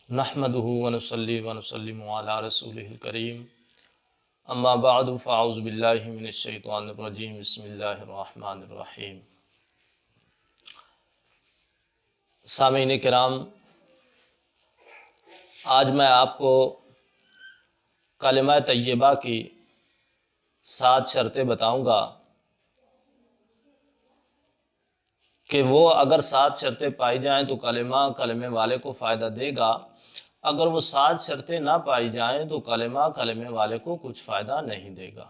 نحمدہ ونصلی ونسلم علی رسولہ الکریم اما بعد فاعوذ باللہ من الشیطان الرجیم بسم اللہ الرحمن الرحیم۔ سامعین کرام، آج میں آپ کو کلمہ طیبہ کی 7 شرطیں بتاؤں گا کہ وہ اگر 7 شرطیں پائی جائیں تو کلمے والے کو فائدہ دے گا، اگر وہ 7 شرطیں نہ پائی جائیں تو کلمے والے کو کچھ فائدہ نہیں دے گا۔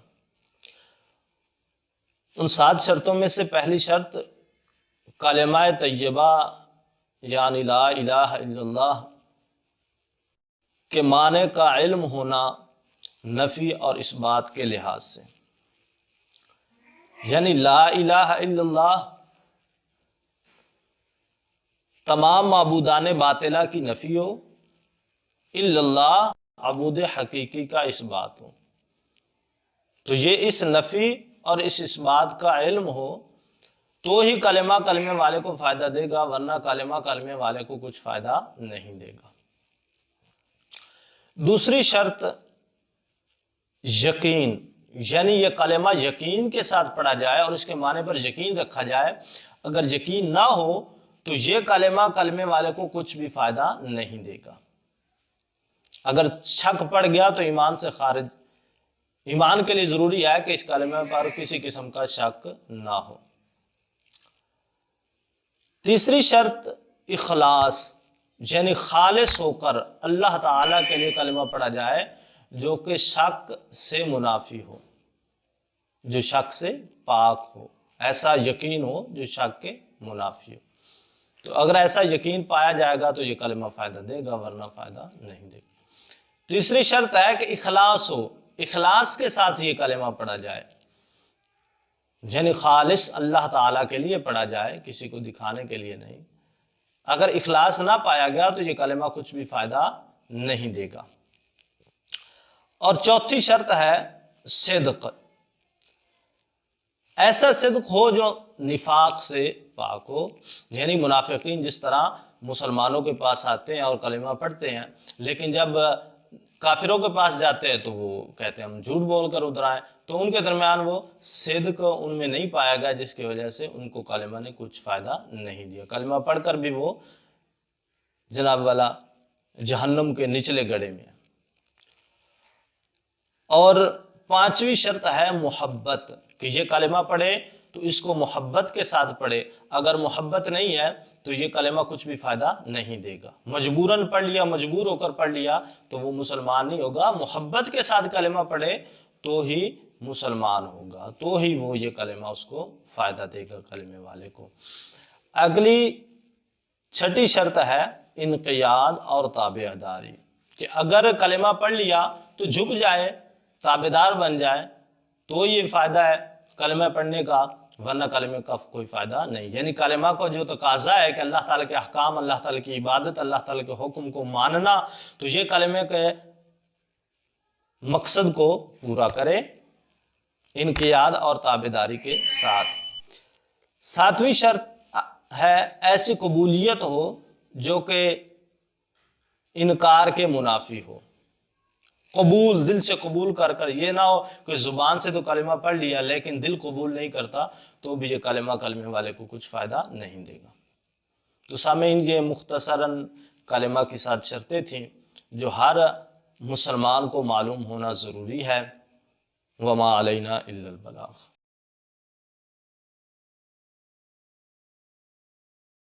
ان 7 شرطوں میں سے پہلی شرط کلمہ طیبہ یعنی لا الہ الا اللہ کے معنی کا علم ہونا نفی اور اس بات کے لحاظ سے، یعنی لا الہ الا اللہ تمام معبودان باطلہ کی نفی ہو، الا اللہ معبود حقیقی کا اس بات ہو، تو یہ اس نفی اور اس بات کا علم ہو تو ہی کلمے والے کو فائدہ دے گا، ورنہ کلمے والے کو کچھ فائدہ نہیں دے گا۔ دوسری شرط یقین، یعنی یہ کلمہ یقین کے ساتھ پڑھا جائے اور اس کے معنی پر یقین رکھا جائے۔ اگر یقین نہ ہو تو یہ کلمے والے کو کچھ بھی فائدہ نہیں دے گا۔ اگر شک پڑ گیا تو ایمان سے خارج، ایمان کے لیے ضروری ہے کہ اس کلمے پر کسی قسم کا شک نہ ہو۔ تیسری شرط اخلاص، یعنی خالص ہو کر اللہ تعالیٰ کے لیے کلمہ پڑھا جائے جو کہ شک سے منافی ہو، جو شک سے پاک ہو، ایسا یقین ہو جو شک کے منافی ہو۔ تو اگر ایسا یقین پایا جائے گا تو یہ کلمہ فائدہ دے گا، ورنہ فائدہ نہیں دے گا۔ تیسری شرط ہے کہ اخلاص ہو، اخلاص کے ساتھ یہ کلمہ پڑھا جائے، یعنی خالص اللہ تعالیٰ کے لیے پڑھا جائے، کسی کو دکھانے کے لیے نہیں۔ اگر اخلاص نہ پایا گیا تو یہ کلمہ کچھ بھی فائدہ نہیں دے گا۔ اور چوتھی شرط ہے صدق، ایسا صدق ہو جو نفاق سے پاک ہو، یعنی منافقین جس طرح مسلمانوں کے پاس آتے ہیں اور کلمہ پڑھتے ہیں، لیکن جب کافروں کے پاس جاتے ہیں تو وہ کہتے ہیں ہم جھوٹ بول کر ادھر آئے، تو ان کے درمیان وہ صدق ان میں نہیں پایا گیا، جس کی وجہ سے ان کو کلمہ نے کچھ فائدہ نہیں دیا۔ کلمہ پڑھ کر بھی وہ جناب والا جہنم کے نچلے گڑھے میں۔ اور 5ویں شرط ہے محبت، کہ یہ کلمہ پڑھے تو اس کو محبت کے ساتھ پڑھے، اگر محبت نہیں ہے تو یہ کلمہ کچھ بھی فائدہ نہیں دے گا۔ مجبوراً پڑھ لیا، مجبور ہو کر پڑھ لیا تو وہ مسلمان نہیں ہوگا، محبت کے ساتھ کلمہ پڑھے تو ہی مسلمان ہوگا، تو ہی وہ یہ کلمہ اس کو فائدہ دے گا کلمے والے کو۔ اگلی 6ٹھی شرط ہے انقیاد اور تابع داری، کہ اگر کلمہ پڑھ لیا تو جھک جائے، تابع دار بن جائے تو یہ فائدہ ہے کلمہ پڑھنے کا، ورنہ کلمے کا کوئی فائدہ نہیں۔ یعنی کلمہ کو جو تقاضا ہے کہ اللہ تعالیٰ کے احکام، اللہ تعالیٰ کی عبادت، اللہ تعالیٰ کے حکم کو ماننا، تو یہ کلمے کے مقصد کو پورا کرے انقیاد اور تابع داری کے ساتھ۔ 7ویں شرط ہے ایسی قبولیت ہو جو کہ انکار کے منافی ہو، قبول، دل سے قبول کر کر، یہ نہ ہو کہ زبان سے تو کلمہ پڑھ لیا لیکن دل قبول نہیں کرتا تو بھی یہ کلمے والے کو کچھ فائدہ نہیں دے گا۔ تو سامعین، یہ مختصراً کلمہ کی 7 شرطیں تھیں جو ہر مسلمان کو معلوم ہونا ضروری ہے۔ وما علینا الا البلاغ۔